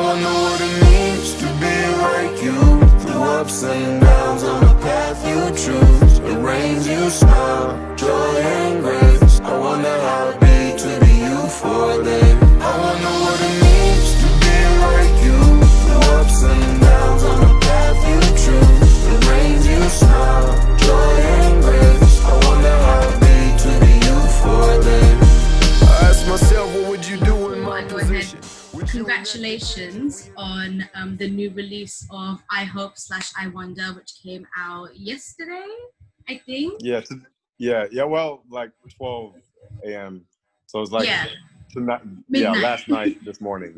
wonder what it means to be like you. Through ups and downs on the path you choose. The rains you smile, joy and grace. I wonder how it'd be to be you for a day. I wonder what it means to be like you. Through ups and downs on the path you choose. The rains you smile, joy and grace. I wonder how it'd be to be you for a day. I ask myself, what would you do in my position? Congratulations on the new release of I Hope / I Wonder, which came out yesterday, I think. Yeah. Well, like 12 a.m. So it's like midnight. Last night, this morning.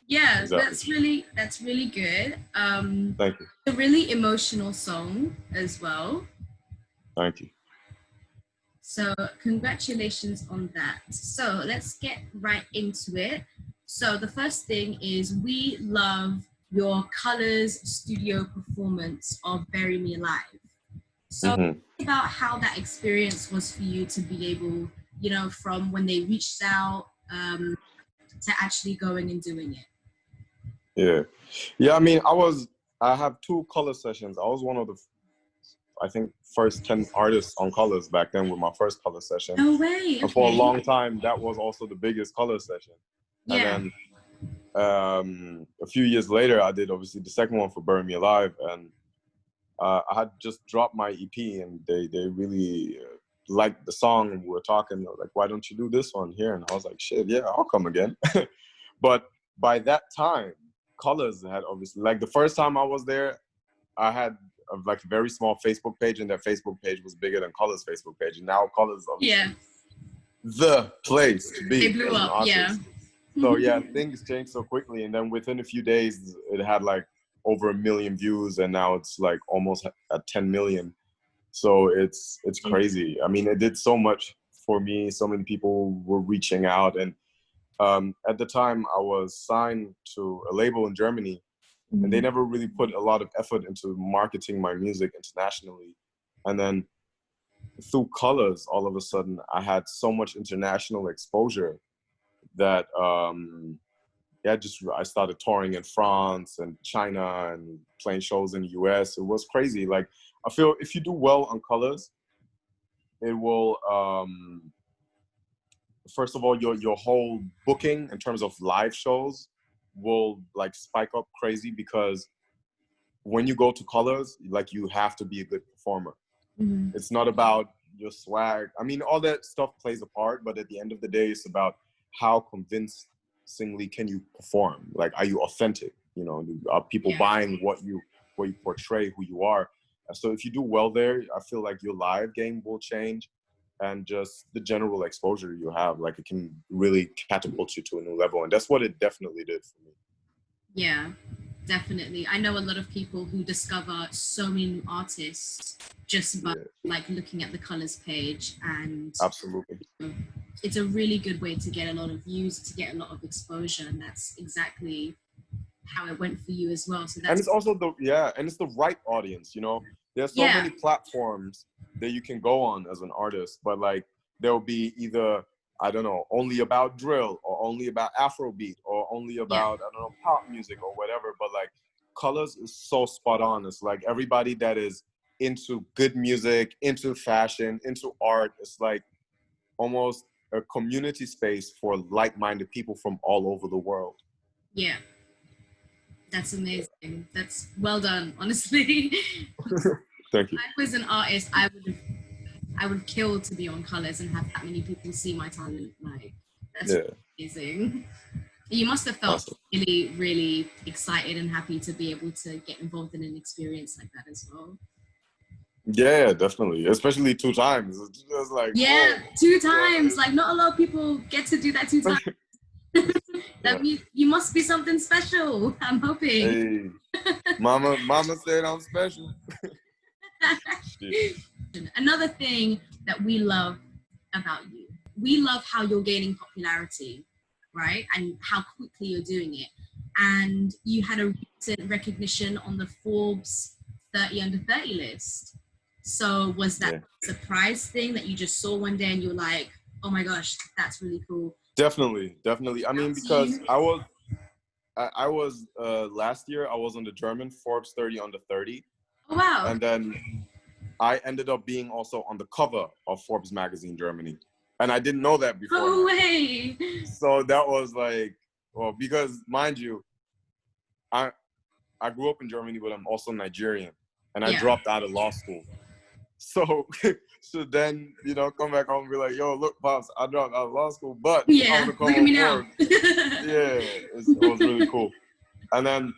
Yeah, exactly. that's really good. Thank you. A really emotional song as well. Thank you. So congratulations on that. So let's get right into it. So the first thing is we love your Colors studio performance of Bury Me Alive. So about how that experience was for you to be able, you know, from when they reached out to actually going and doing it. Yeah. I mean, I have 2 color sessions. I was one of the, I think, first 10 artists on Colors back then with my first color session. No way. And for a long time, that was also the biggest color session. Yeah. And then a few years later, I did obviously the second one for Bury Me Alive, and I had just dropped my EP, and they really liked the song, and we were talking. They were like, "Why don't you do this one here?" And I was like, "Shit, yeah, I'll come again." But by that time, Colors had obviously, like, the first time I was there, I had a very small Facebook page, and that Facebook page was bigger than Colors' Facebook page, and now Colors obviously the place to be. They blew up, yeah. So yeah, things changed so quickly, and then within a few days, it had like over 1 million views, and now it's like almost at 10 million. So it's crazy. I mean, it did so much for me. So many people were reaching out, and at the time, I was signed to a label in Germany, and they never really put a lot of effort into marketing my music internationally. And then through Colors, all of a sudden, I had so much international exposure that I started touring in France and China and playing shows in the US. It was crazy. Like, I feel if you do well on Colors, it will first of all, your whole booking in terms of live shows will like spike up crazy, because when you go to Colors, like, you have to be a good performer. It's not about your swag. I mean, all that stuff plays a part, but at the end of the day, it's about how convincingly can you perform. Like, are you authentic? You know, are people buying what you portray, who you are? So if you do well there, I feel like your live game will change, and just the general exposure you have, like, it can really catapult you to a new level. And that's what it definitely did for me. Yeah, definitely. I know a lot of people who discover so many new artists just by like looking at the Colors page, and absolutely, it's a really good way to get a lot of views, to get a lot of exposure, and that's exactly how it went for you as well. So that's, and it's also it's the right audience. You know, there's so many platforms that you can go on as an artist, but like, there'll be either, I don't know, only about drill, or only about Afrobeat, or only about I don't know, pop music or whatever. But like, Colors is so spot on. It's like everybody that is into good music, into fashion, into art. It's like almost a community space for like-minded people from all over the world. Yeah, that's amazing. That's well done, honestly. Thank you. If I was an artist, I would kill to be on Colors and have that many people see my talent. Like, that's amazing. You must have felt really, really excited and happy to be able to get involved in an experience like that as well. Yeah, definitely. Especially 2 times. It's just like, 2 times. Like, not a lot of people get to do that 2 times. That means you must be something special. I'm hoping. Hey, mama said I'm special. Another thing that we love about you, we love how you're gaining popularity, right? And how quickly you're doing it. And you had a recent recognition on the Forbes 30 under 30 list. So was that a surprise thing that you just saw one day and you were like, oh my gosh, that's really cool? Definitely. I mean, because I was, I was last year. I was on the German Forbes 30 under 30. Oh, wow. And then I ended up being also on the cover of Forbes magazine Germany, and I didn't know that before. No way. So that was like, well, because mind you, I grew up in Germany, but I'm also Nigerian, and I dropped out of law school. So so then, you know, come back home and be like, yo, look, pops, I dropped out of law school, but I want to come look at me now. Forbes. It was really cool. And then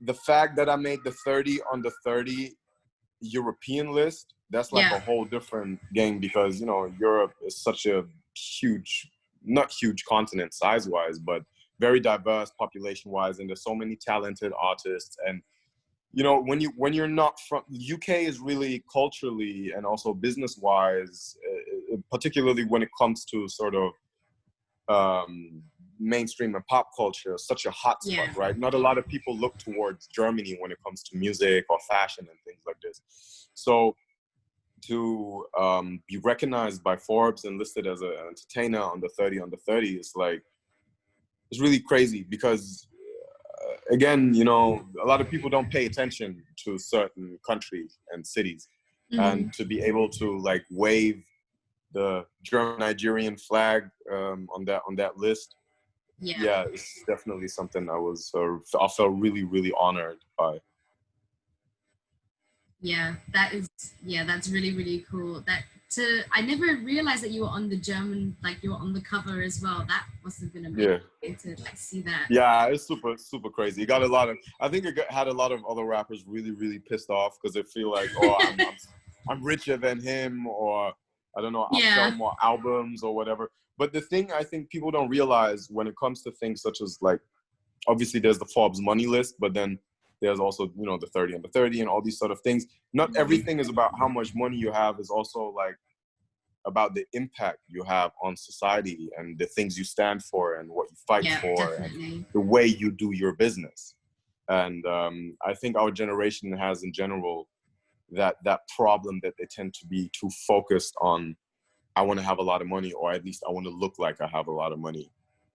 the fact that I made the 30 under 30 European list, that's like a whole different game, because, you know, Europe is such a huge, not huge continent size-wise, but very diverse population-wise, and there's so many talented artists. And, you know, when you're not from, UK is really culturally and also business-wise, particularly when it comes to sort of mainstream and pop culture, such a hot spot, right? Not a lot of people look towards Germany when it comes to music or fashion and things like this. So to be recognized by Forbes and listed as an entertainer on the 30 under 30 is like, it's really crazy, because again, you know, a lot of people don't pay attention to certain countries and cities, and to be able to like wave the German Nigerian flag on that list, it's definitely something I felt really, really honored by. That's really, really cool. I never realized that you were on the German, like you were on the cover as well. That must have been amazing to like see that. Yeah, it's super, super crazy. It got a lot of, I think it had a lot of other rappers really, really pissed off because they feel like, oh, I'm richer than him, or I don't know, I'll sell more albums or whatever. But the thing I think people don't realize when it comes to things such as, like, obviously there's the Forbes money list, but then there's also, you know, the 30 under 30 and all these sort of things. Not everything is about how much money you have. It's also like about the impact you have on society and the things you stand for and what you fight for and the way you do your business. And I think our generation has in general that problem that they tend to be too focused on, I want to have a lot of money, or at least I want to look like I have a lot of money.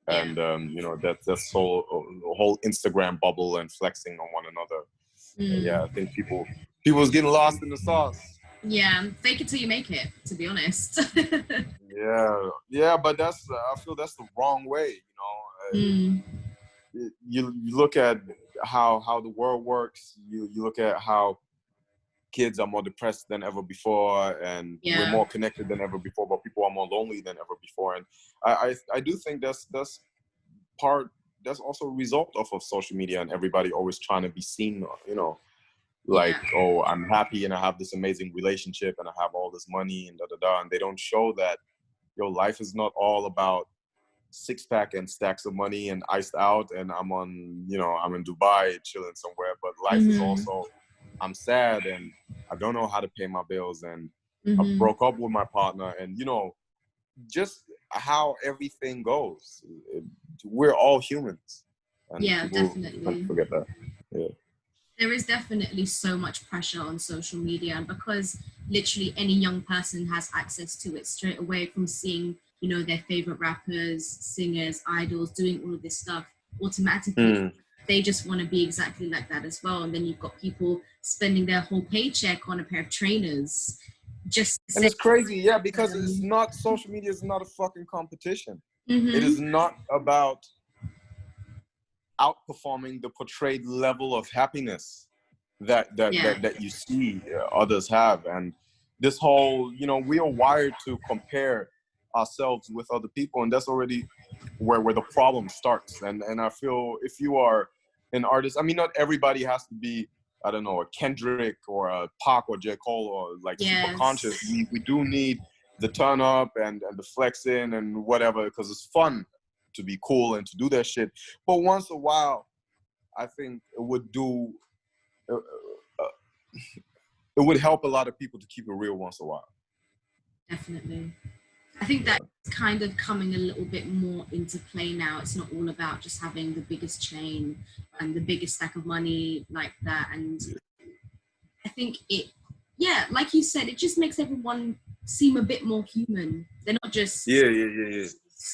And, you know, that's whole Instagram bubble and flexing on one another. I think people's getting lost in the sauce. Yeah, fake it till you make it, to be honest. But I feel that's the wrong way, you know. You look at how the world works, you look at how kids are more depressed than ever before, and we're more connected than ever before, but people are more lonely than ever before. And I do think that's also a result of social media and everybody always trying to be seen, you know, like, oh, I'm happy and I have this amazing relationship and I have all this money and and they don't show that your life is not all about six-pack and stacks of money and iced out and I'm in Dubai chilling somewhere, but life is also, I'm sad and I don't know how to pay my bills and I broke up with my partner, and, you know, just how everything goes. We're all humans. And definitely. Don't forget that. There is definitely so much pressure on social media, and because literally any young person has access to it straight away from seeing, you know, their favorite rappers, singers, idols, doing all of this stuff, automatically they just want to be exactly like that as well. And then you've got people spending their whole paycheck on a pair of trainers. And it's crazy, because it's not, social media is not a fucking competition. It is not about outperforming the portrayed level of happiness that you see others have. And this whole, you know, we are wired to compare ourselves with other people, and that's already where the problem starts. And I feel if you are an artist, I mean, not everybody has to be, I don't know, a Kendrick or a Pac or J. Cole or like super conscious. We do need the turn up and the flexing and whatever, because it's fun to be cool and to do that shit. But once in a while, I think it would do, it would help a lot of people to keep it real once in a while. Definitely. I think that's kind of coming a little bit more into play now. It's not all about just having the biggest chain and the biggest stack of money like that. And I think like you said, it just makes everyone seem a bit more human. They're not just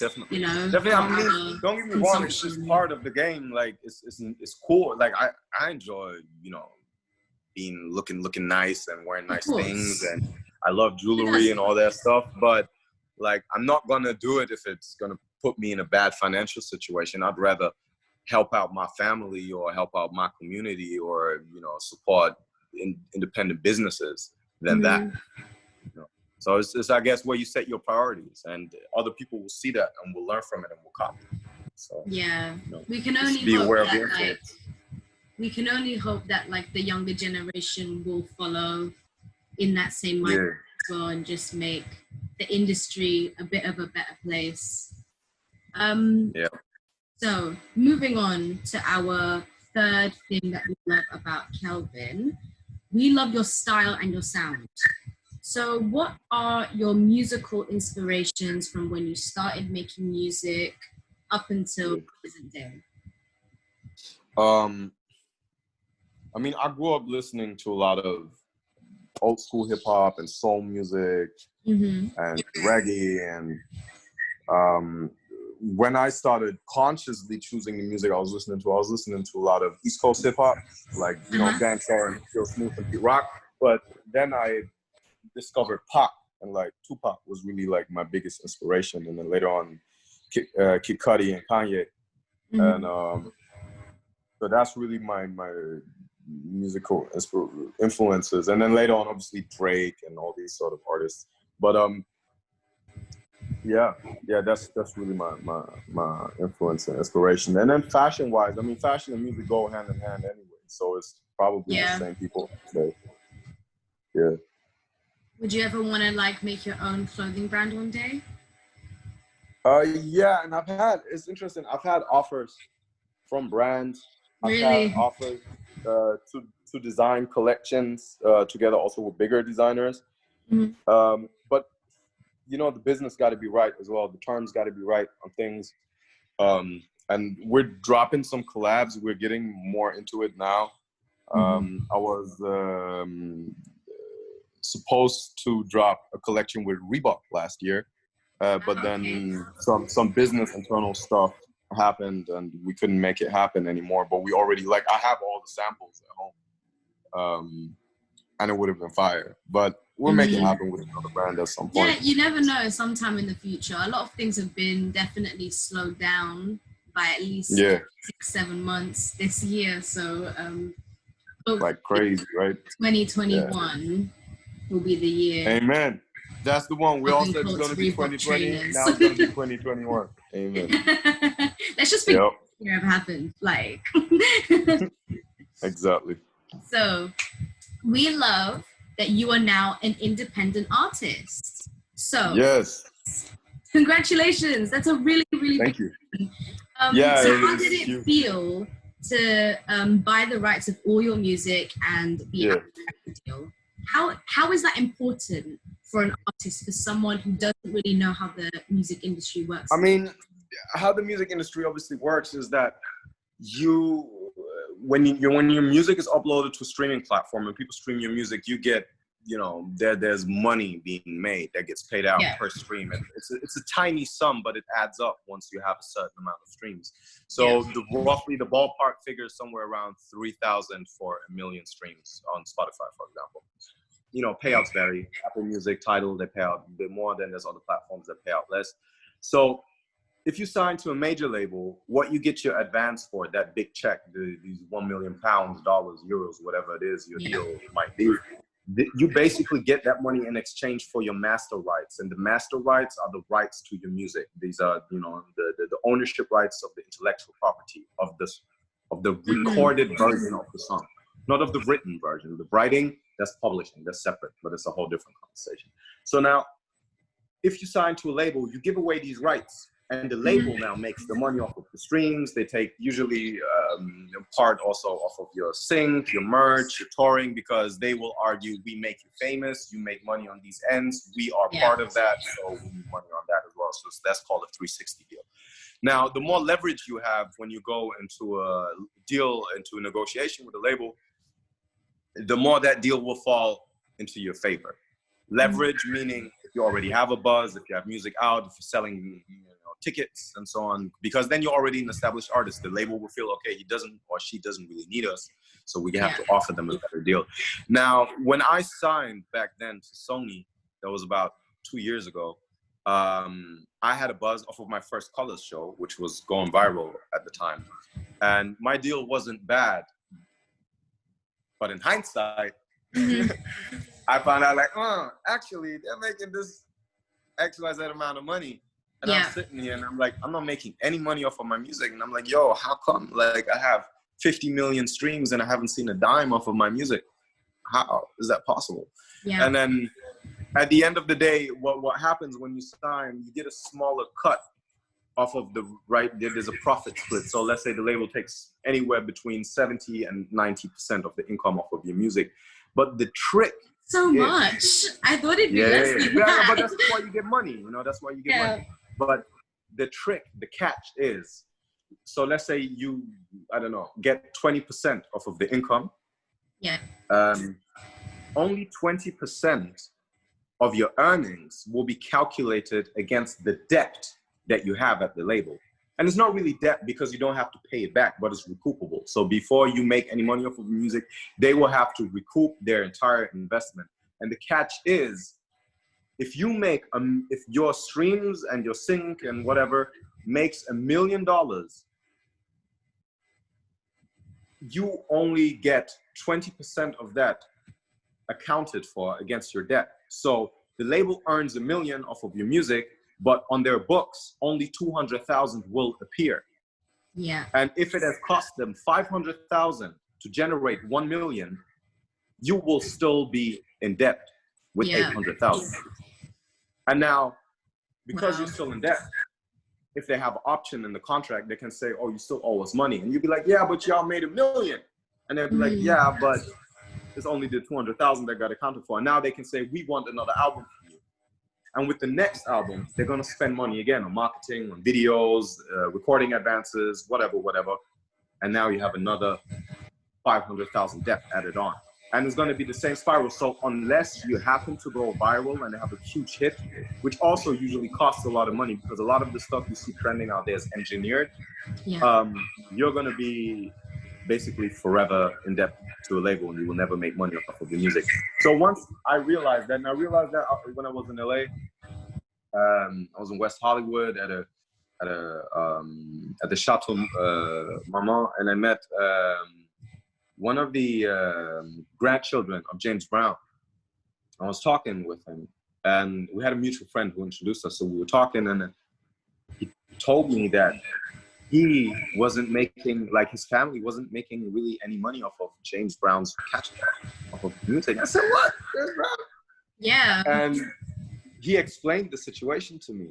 Definitely. you know, Definitely. I mean, don't get me wrong. It's just consumption. part of the game. Like it's cool. Like I enjoy, you know, being looking nice and wearing Of nice things, course. and I love jewelry and all that stuff. But like, I'm not gonna do it if it's gonna put me in a bad financial situation. I'd rather help out my family or help out my community or, you know, support independent businesses than that. You know? So it's I guess where you set your priorities, and other people will see that and will learn from it and will copy. So Yeah, you know, we can only be hope aware of the that influence. we can only hope that like the younger generation will follow in that same mindset Yeah. as well and just make the industry a bit of a better place. Yeah. So moving on to our third thing that we love about Kelvyn, we love your style and your sound. So what are your musical inspirations from when you started making music up until present day? I mean, I grew up listening to a lot of old school hip hop and soul music and reggae. And when I started consciously choosing the music I was listening to a lot of East Coast hip hop, like, you know, dancehall and Feel Smooth and Pete Rock. But then I discovered Pac, and like Tupac was really like my biggest inspiration. And then later on, Kid Cudi and Kanye. And so that's really my musical influences. And then later on, obviously Drake and all these sort of artists. But yeah, that's really my influence and inspiration. And then fashion wise, I mean, fashion and music go hand in hand anyway. So it's probably the same people. So, yeah. Would you ever want to like make your own clothing brand one day? Yeah, and it's interesting. I've had offers from brands. Really? I've had offers to design collections together also with bigger designers. But you know, the business got to be right as well. The terms got to be right on things. And we're dropping some collabs. We're getting more into it now. I was supposed to drop a collection with Reebok last year, but then some business internal stuff happened and we couldn't make it happen anymore. But we already, like, I have all the samples at home, and it would have been fire. But we'll make it happen with another brand at some point. Yeah, you never know. Sometime in the future, a lot of things have been definitely slowed down by at least 6-7 months this year. So, like crazy, right? 2021 will be the year. Amen. That's the one. We all said it's going to be 2020. Now it's going to be 2021. Amen. Let's just think it ever happened. Like. Exactly. So, we love that you are now an independent artist. So, yes, congratulations. That's a really, really thank you. So how did it huge. feel to buy the rights of all your music and be out there deal? How is that important for an artist, for someone who doesn't really know how the music industry works? I mean, how the music industry obviously works is that when your music is uploaded to a streaming platform and people stream your music, you get, you know, there's money being made that gets paid out per stream. And it's a tiny sum, but it adds up once you have a certain amount of streams. So roughly the ballpark figure is somewhere around 3,000 for a million streams on Spotify, for example. You know, payouts vary. Apple Music, Tidal, they pay out a bit more. Then there's other platforms that pay out less. So if you sign to a major label, what you get your advance for, that big check, these £1 million, dollars, euros, whatever it is your deal might be, you basically get that money in exchange for your master rights. And the master rights are the rights to your music. These are, you know, the ownership rights of the intellectual property of the recorded version of the song, not of the written version. The writing, that's publishing, that's separate, but it's a whole different conversation. So now, if you sign to a label, you give away these rights. And the label now makes the money off of the streams. They take usually part also off of your sync, your merch, your touring, because they will argue, we make you famous, you make money on these ends, we are part of that, so we need money on that as well. So that's called a 360 deal. Now, the more leverage you have when you go into a deal, into a negotiation with a label, the more that deal will fall into your favor. Leverage meaning if you already have a buzz, if you have music out, if you're selling tickets and so on, because then you're already an established artist. The label will feel, okay, he doesn't or she doesn't really need us, so we have to offer them a better deal. Now, when I signed back then to Sony, that was about 2 years ago, I had a buzz off of my first Colors show, which was going viral at the time. And my deal wasn't bad. But in hindsight, I found out like, actually, they're making this XYZ amount of money. And I'm sitting here and I'm like, I'm not making any money off of my music. And I'm like, yo, how come? Like, I have 50 million streams and I haven't seen a dime off of my music. How is that possible? Yeah. And then at the end of the day, what happens when you sign, you get a smaller cut off of the, there's a profit split. So let's say the label takes anywhere between 70 and 90% of the income off of your music. But the trick so is, much. I thought it'd be less than that. But that's why you get money, you know, that's why you get money. But the trick, the catch is, so let's say you, I don't know, get 20% off of the income. Yeah. Only 20% of your earnings will be calculated against the debt that you have at the label. And it's not really debt because you don't have to pay it back, but it's recoupable. So before you make any money off of music, they will have to recoup their entire investment. And the catch is, if you make, if your streams and your sync and whatever makes $1 million, you only get 20% of that accounted for against your debt. So the label earns $1 million off of your music, but on their books, only 200,000 will appear. Yeah. And if it has cost them 500,000 to generate 1 million, you will still be in debt with 800,000. And now, because you're still in debt, if they have an option in the contract, they can say, oh, you still owe us money. And you'd be like, yeah, but y'all made $1 million. And they'd be like, yeah, but it's only the 200,000 that got accounted for. And now they can say, we want another album from you. And with the next album, they're going to spend money again on marketing, on videos, recording advances, whatever. And now you have another 500,000 debt added on. And it's going to be the same spiral. So unless you happen to go viral and have a huge hit, which also usually costs a lot of money because a lot of the stuff you see trending out there is engineered, you're going to be basically forever in debt to a label and you will never make money off of your music. So once I realized that, and I realized that when I was in LA, I was in West Hollywood at the Chateau Marmont, and I met one of the grandchildren of James Brown. I was talking with him, and we had a mutual friend who introduced us. So we were talking, and he told me that he wasn't making, like his family wasn't making really any money off of James Brown's catalog, off of music. I said, what? James Brown? Yeah. And he explained the situation to me.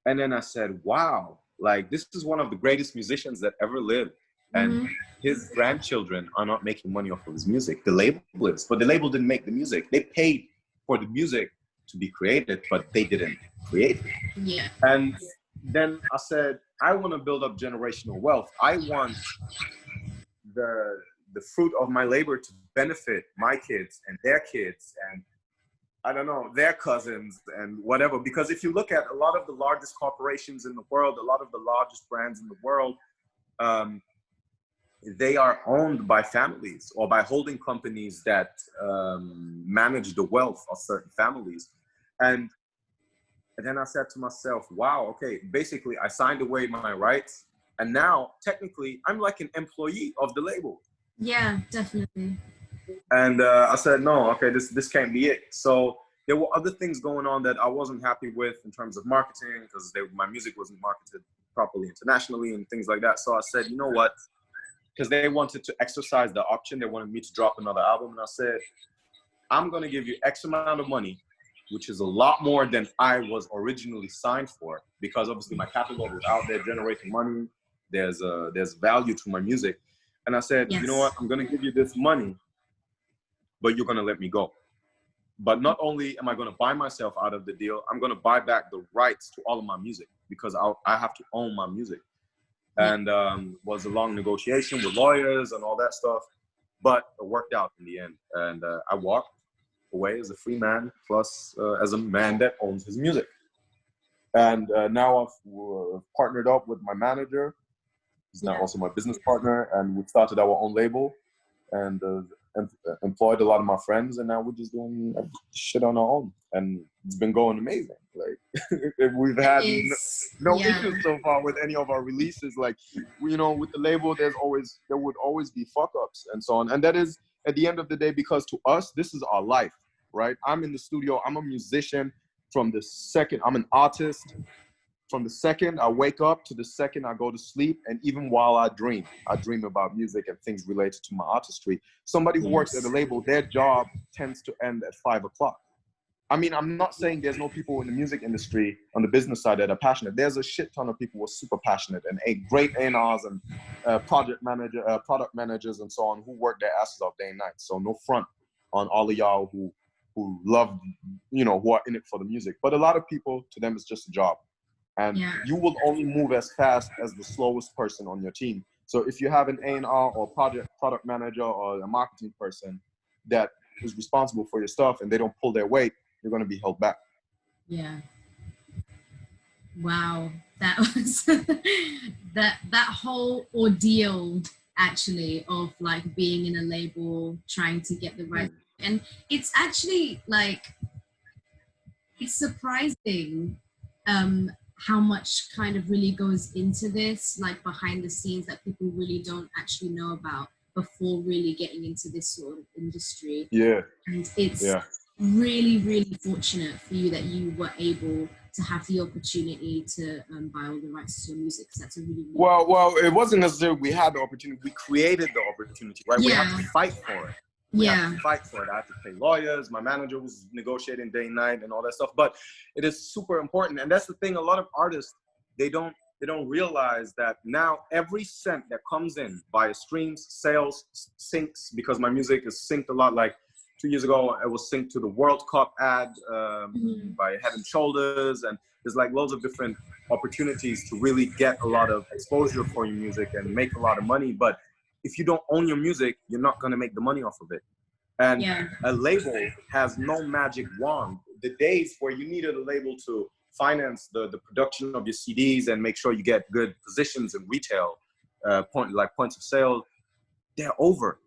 And then I said, wow, like this is one of the greatest musicians that ever lived. And his grandchildren are not making money off of his music. The label is, but the label didn't make the music. They paid for the music to be created, but they didn't create it. Yeah. And then I said, I want to build up generational wealth. I want the fruit of my labor to benefit my kids and their kids and I don't know, their cousins and whatever. Because if you look at a lot of the largest corporations in the world, a lot of the largest brands in the world, they are owned by families or by holding companies that manage the wealth of certain families. And then I said to myself, wow, okay, basically I signed away my rights. And now technically I'm like an employee of the label. Yeah, definitely. And I said, no, okay, this can't be it. So there were other things going on that I wasn't happy with in terms of marketing because my music wasn't marketed properly internationally and things like that. So I said, you know what? Because they wanted to exercise the option. They wanted me to drop another album. And I said, I'm going to give you X amount of money, which is a lot more than I was originally signed for, because obviously my catalog was out there generating money. There's value to my music. And I said, you know what? I'm going to give you this money, but you're going to let me go. But not only am I going to buy myself out of the deal, I'm going to buy back the rights to all of my music because I have to own my music. And was a long negotiation with lawyers and all that stuff, but it worked out in the end. And I walked, away as a free man, plus as a man that owns his music. And now I've partnered up with my manager. He's now also my business partner, and we started our own label and employed a lot of my friends, and now we're just doing shit on our own, and it's been going amazing. Like we've had no issues so far with any of our releases. Like, you know, with the label, there would always be fuck ups and so on, and that is at the end of the day, because to us this is our life, right? I'm in the studio, I'm a musician from the second I'm an artist. From the second I wake up to the second I go to sleep, and even while I dream about music and things related to my artistry. Somebody who works at a label, their job tends to end at 5 o'clock. I mean, I'm not saying there's no people in the music industry on the business side that are passionate. There's a shit ton of people who are super passionate and great A&Rs and product managers and so on, who work their asses off day and night. So no front on all of y'all who love, you know, who are in it for the music. But a lot of people, to them, it's just a job. And you will only move as fast as the slowest person on your team. So if you have an A&R or product manager or a marketing person that is responsible for your stuff and they don't pull their weight, you're going to be held back. Yeah. Wow. That was that whole ordeal, actually, of like being in a label, trying to get the right. And it's actually like, it's surprising how much kind of really goes into this, like behind the scenes, that people really don't actually know about before really getting into this sort of industry. Yeah. And it's really, really fortunate for you that you were able to have the opportunity to buy all the rights to your music, because that's a really, really well, it wasn't necessarily we had the opportunity, we created the opportunity, right? We had to fight for it. We had to fight for it. I had to pay lawyers. My manager was negotiating day and night and all that stuff. But it is super important. And that's the thing. A lot of artists, they don't realize that now every cent that comes in via streams, sales, syncs, because my music is synced a lot. Like 2 years ago, it was synced to the World Cup ad by Head and Shoulders. And there's like loads of different opportunities to really get a lot of exposure for your music and make a lot of money. But if you don't own your music, you're not going to make the money off of it. And a label has no magic wand. The days where you needed a label to finance the production of your CDs and make sure you get good positions in retail, points of sale, they're over.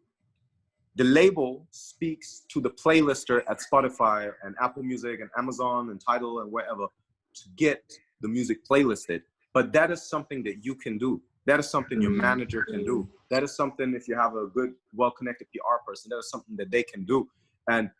The label speaks to the playlister at Spotify and Apple Music and Amazon and Tidal and wherever to get the music playlisted. But that is something that you can do. That is something your manager can do. That is something, if you have a good, well-connected PR person, that is something that they can do. And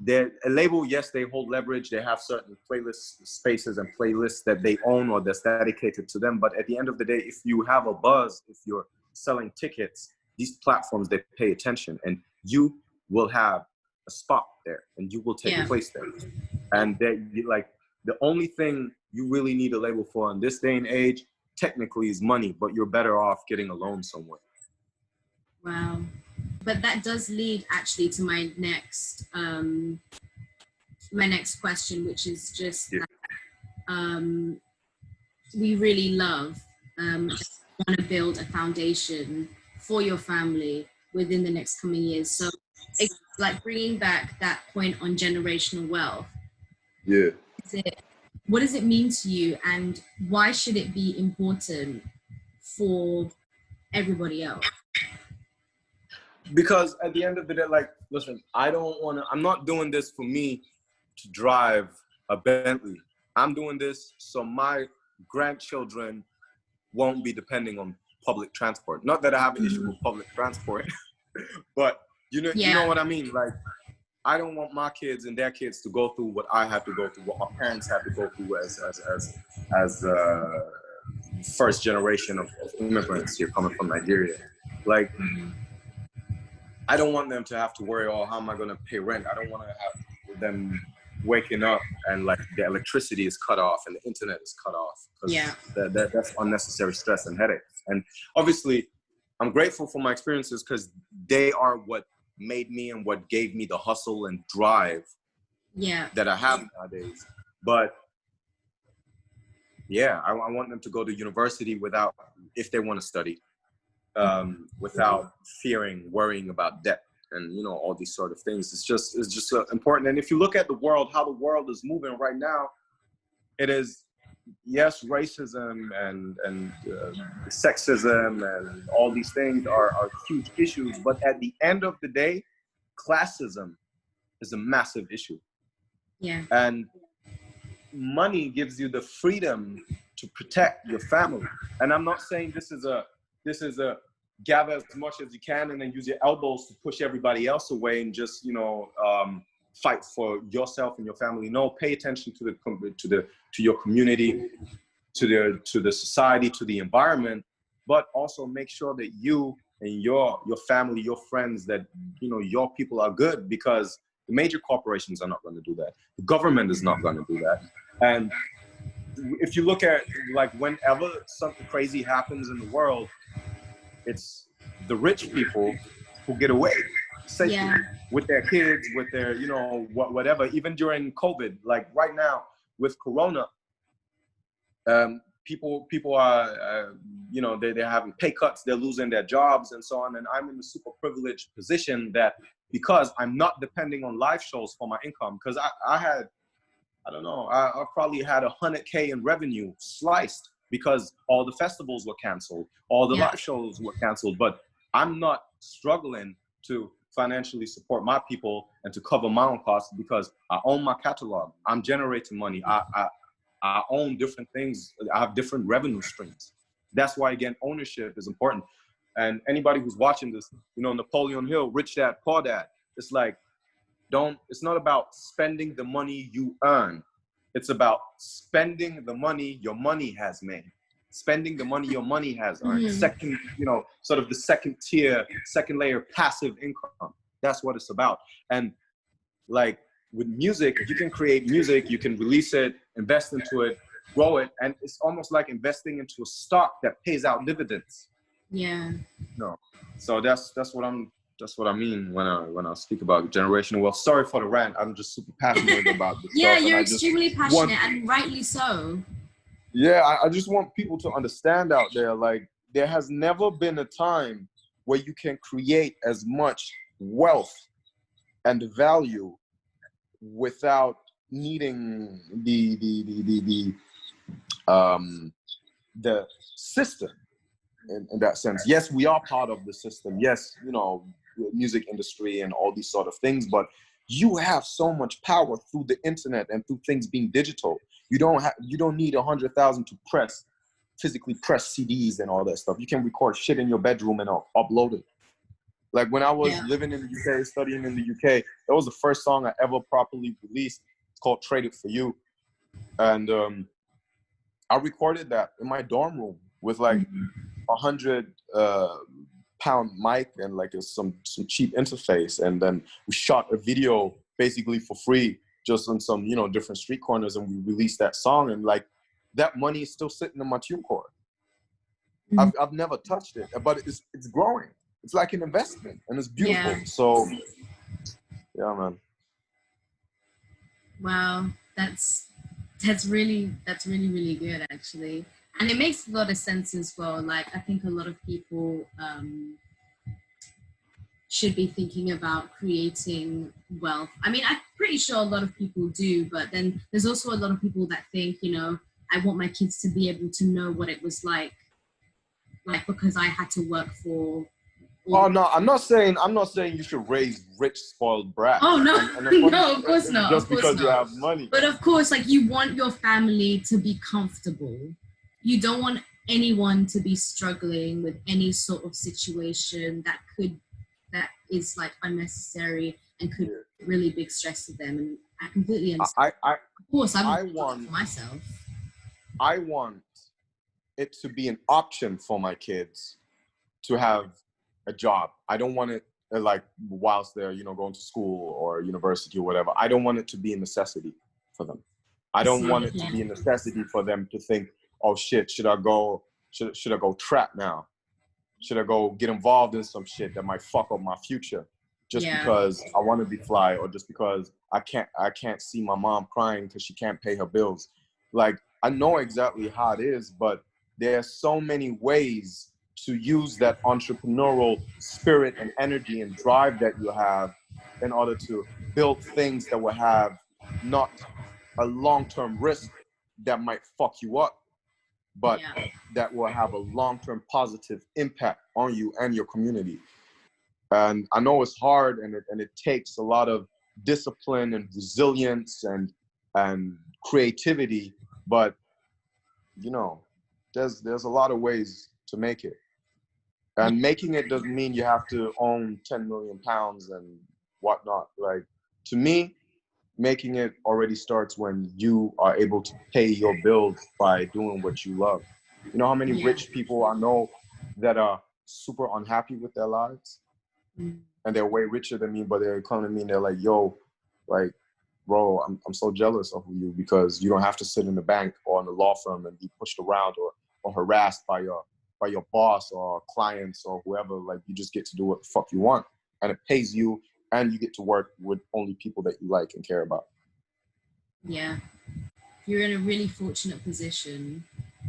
a label, yes, they hold leverage. They have certain playlist spaces and playlists that they own or that's dedicated to them. But at the end of the day, if you have a buzz, if you're selling tickets, these platforms, they pay attention, and you will have a spot there and you will take place there. And like the only thing you really need a label for in this day and age, technically, is money, but you're better off getting a loan somewhere. Wow. But that does lead actually to my next question, which is just that, we really love want to build a foundation for your family within the next coming years. So it's like bringing back that point on generational wealth. Yeah. What does it mean to you, and why should it be important for everybody else? Because at the end of the day, like, listen, I'm not doing this for me to drive a Bentley. I'm doing this so my grandchildren won't be depending on public transport. Not that I have an issue with public transport, but you know what I mean? Like, I don't want my kids and their kids to go through what I had to go through, what my parents had to go through as first generation of immigrants here coming from Nigeria. Like, I don't want them to have to worry, how am I going to pay rent? I don't want to have them waking up and like the electricity is cut off and the internet is cut off. That's unnecessary stress and headaches. And obviously, I'm grateful for my experiences because they are what made me and what gave me the hustle and drive that I have nowadays. But I want them to go to university if they want to study, without worrying about debt. and you know, all these sort of things. It's just important. And if you look at the world, how the world is moving right now, it is, yes, racism and sexism and all these things are huge issues, but at the end of the day, classism is a massive issue. Yeah. And money gives you the freedom to protect your family. And I'm not saying this is a gather as much as you can and then use your elbows to push everybody else away and just, you know, fight for yourself and your family. No, pay attention to your community, to the society, to the environment, but also make sure that you and your family, your friends, that, you know, your people are good, because the major corporations are not going to do that. The government is not going to do that. And if you look at, like, whenever something crazy happens in the world, it's the rich people who get away safely with their kids, with their, you know, whatever. Even during COVID, like right now with Corona, people are, you know, they're having pay cuts, they're losing their jobs and so on. And I'm in a super privileged position that, because I'm not depending on live shows for my income, because I had, I don't know, I probably had 100K in revenue sliced because all the festivals were canceled, all the live shows were canceled. But I'm not struggling to financially support my people and to cover my own costs because I own my catalog. I'm generating money. I own different things. I have different revenue streams. That's why, again, ownership is important. And anybody who's watching this, you know, Napoleon Hill, Rich Dad, Poor Dad, it's like, it's not about spending the money you earn. It's about spending the money your money has made. Spending the money your money has earned. Second, you know, sort of the second layer passive income. That's what it's about. And like with music, you can create music, you can release it, invest into it, grow it, and it's almost like investing into a stock that pays out dividends. Yeah. No. So that's what I mean when I speak about generational wealth. Sorry for the rant. I'm just super passionate about this Yeah, stuff. you're extremely passionate, and rightly so. Yeah, I just want people to understand out there, like, there has never been a time where you can create as much wealth and value without needing the system. In that sense, yes, we are part of the system. Yes, you know, music industry and all these sort of things, but you have so much power through the internet and through things being digital. You don't need 100,000 to physically press CDs and all that stuff. You can record shit in your bedroom and upload it. Like when I was living in the UK, studying in the UK, that was the first song I ever properly released. It's called "Traded for You," and I recorded that in my dorm room with like 100-pound mic and like some cheap interface, and then we shot a video basically for free, just on some, you know, different street corners, and we released that song. And like that money is still sitting in my TuneCore. I've never touched it, but it's growing. It's like an investment, and it's beautiful. So yeah, man. Wow, that's really good, actually. And it makes a lot of sense as well. Like, I think a lot of people should be thinking about creating wealth. I mean, I'm pretty sure a lot of people do, but then there's also a lot of people that think, you know, I want my kids to be able to know what it was like because I had to work for. Oh no, I'm not saying you should raise rich, spoiled brats. Oh no, no, of course not. Just because you have money. But of course, like, you want your family to be comfortable. You don't want anyone to be struggling with any sort of situation that is like unnecessary and could really big stress to them. And I completely understand. Of course, I want for myself. I want it to be an option for my kids to have a job. I don't want it like whilst they're, you know, going to school or university or whatever. I don't want it to be a necessity for them. I don't want it to be a necessity for them to think, oh shit, should I go trap now? Should I go get involved in some shit that might fuck up my future just because I want to be fly, or just because I can't see my mom crying because she can't pay her bills? Like, I know exactly how it is, but there are so many ways to use that entrepreneurial spirit and energy and drive that you have in order to build things that will have not a long-term risk that might fuck you up, but that will have a long-term positive impact on you and your community. And I know it's hard, and it takes a lot of discipline and resilience and creativity, but you know, there's a lot of ways to make it. And making it doesn't mean you have to own 10 million pounds and whatnot. Like, to me, making it already starts when you are able to pay your bills by doing what you love. You know how many rich people I know that are super unhappy with their lives? And they're way richer than me, but they're coming to me and they're like, yo, like, bro, I'm so jealous of you because you don't have to sit in the bank or in the law firm and be pushed around or harassed by your boss or clients or whoever. Like, you just get to do what the fuck you want, and it pays you, and you get to work with only people that you like and care about. Yeah. You're in a really fortunate position.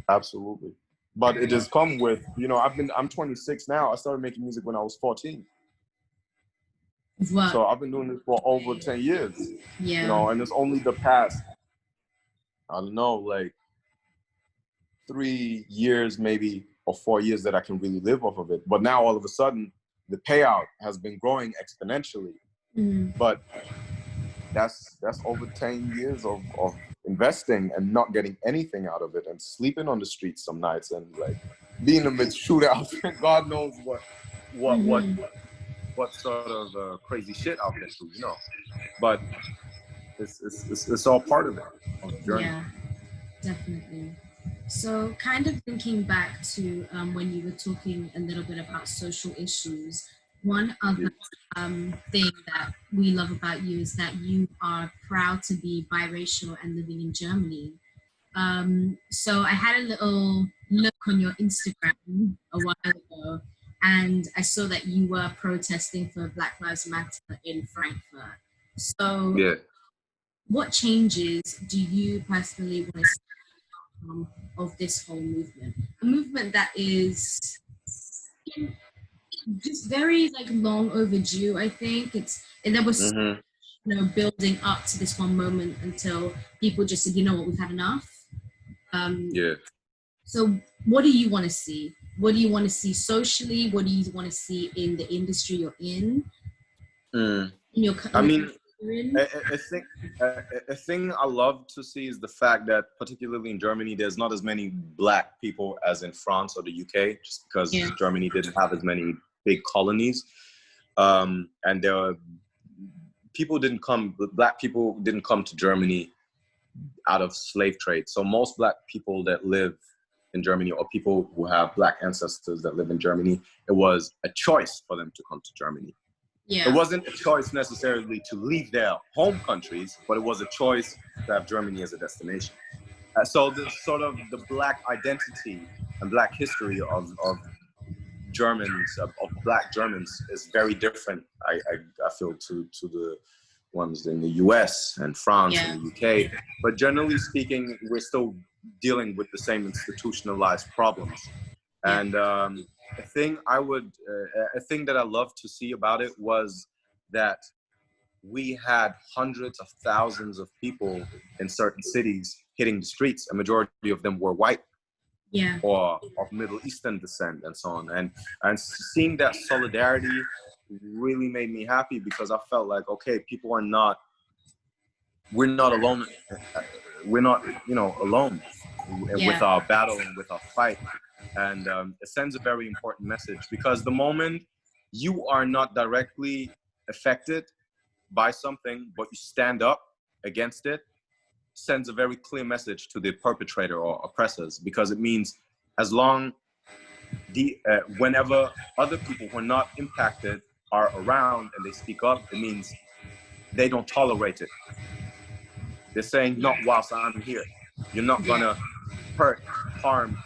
Absolutely. But it has come with, you know, I'm 26 now. I started making music when I was 14. Well, so I've been doing this for over 10 years. Yeah. You know, and it's only the past, I don't know, like 3 years maybe or 4 years that I can really live off of it. But now all of a sudden the payout has been growing exponentially. But that's over 10 years of investing and not getting anything out of it, and sleeping on the streets some nights, and like being amidst shootouts. God knows what sort of crazy shit I've been through, you know. But it's all part of it, of the journey. Yeah, definitely. So kind of thinking back to when you were talking a little bit about social issues, one other thing that we love about you is that you are proud to be biracial and living in Germany. So I had a little look on your Instagram a while ago, and I saw that you were protesting for Black Lives Matter in Frankfurt. So what changes do you personally want to see of this whole movement? A movement that is just very like long overdue, I think. There was you know, building up to this one moment until people just said, you know what, we've had enough. So what do you want to see? What do you want to see socially? What do you want to see in the industry you're in? I mean, a thing I love to see is the fact that, particularly in Germany, there's not as many Black people as in France or the UK, just because Germany didn't have as many big colonies. And Black people didn't come to Germany out of slave trade. So most Black people that live in Germany, or people who have Black ancestors that live in Germany, it was a choice for them to come to Germany. It wasn't a choice necessarily to leave their home countries, but it was a choice to have Germany as a destination. So the sort of the Black identity and Black history of Germans, of Black Germans, is very different, I feel, to the ones in the US and France and the UK. But generally speaking, we're still dealing with the same institutionalized problems. And a thing that I love to see about it was that we had hundreds of thousands of people in certain cities hitting the streets. A majority of them were white or of Middle Eastern descent and so on. And seeing that solidarity really made me happy, because I felt like, okay, we're not alone. We're not, you know, alone with our battle and with our fight. And it sends a very important message, because the moment you are not directly affected by something, but you stand up against it, sends a very clear message to the perpetrator or oppressors, because it means as long whenever other people who are not impacted are around and they speak up, it means they don't tolerate it. They're saying, not whilst I'm here. You're not gonna hurt, harm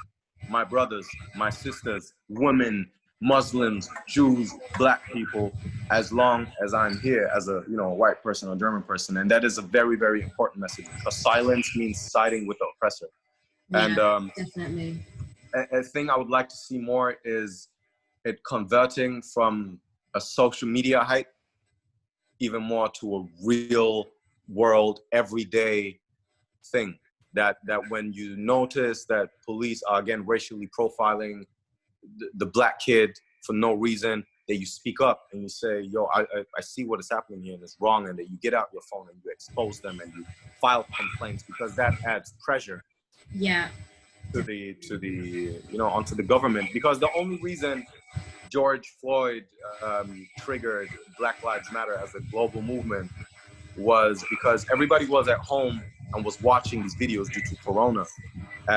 my brothers, my sisters, women, Muslims, Jews, Black people, as long as I'm here as a, you know, white person or German person. And that is a very, very important message, because silence means siding with the oppressor. Definitely. a thing I would like to see more is it converting from a social media hype even more to a real world, everyday thing. That when you notice that police are again racially profiling the black kid for no reason, that you speak up and you say, yo, I see what is happening here and it's wrong, and that you get out your phone and you expose them and you file complaints, because that adds pressure to the onto the government. Because the only reason George Floyd triggered Black Lives Matter as a global movement was because everybody was at home and was watching these videos due to Corona.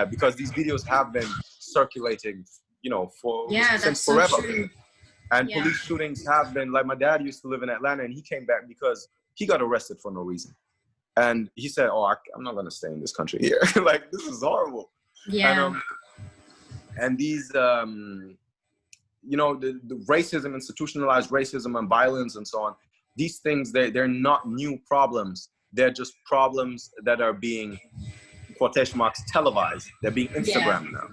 Because these videos have been circulating, since forever. So true. And police shootings have been, like, my dad used to live in Atlanta, and he came back because he got arrested for no reason. And he said, oh, I'm not going to stay in this country here. Like, this is horrible. Yeah. And these, the racism, institutionalized racism and violence and so on, these things, they're not new problems. They're just problems that are being, quotation marks, televised. They're being Instagrammed now.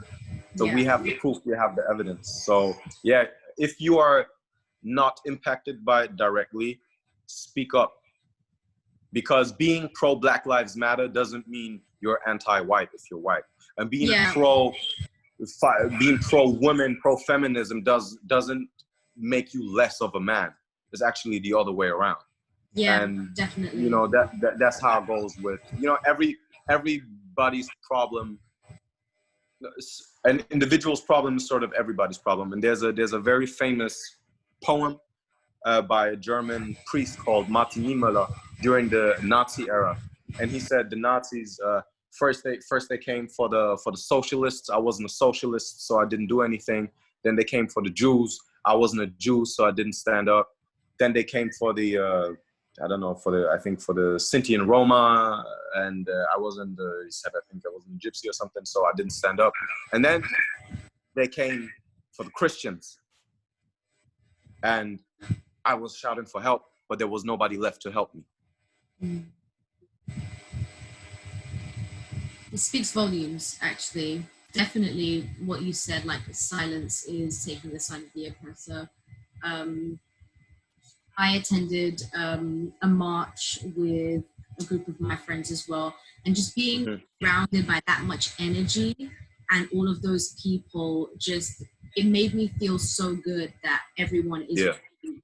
So we have the proof, we have the evidence. So yeah, if you are not impacted by it directly, speak up. Because being pro Black Lives Matter doesn't mean you're anti-white if you're white. And being pro women, pro feminism doesn't make you less of a man. It's actually the other way around. Yeah, and definitely. That's how it goes with, everybody's problem. An individual's problem is sort of everybody's problem. And there's a very famous poem by a German priest called Martin Niemöller during the Nazi era, and he said the Nazis first they came for the socialists. I wasn't a socialist, so I didn't do anything. Then they came for the Jews. I wasn't a Jew, so I didn't stand up. Then they came for the for the Sinti and Roma, and I wasn't he said I think I was a gypsy or something, so I didn't stand up. And then they came for the Christians, and I was shouting for help, but there was nobody left to help me. It speaks volumes, actually. Definitely what you said, like silence is taking the side of the oppressor. I attended a march with a group of my friends as well, and just being surrounded by that much energy and all of those people, it made me feel so good that everyone is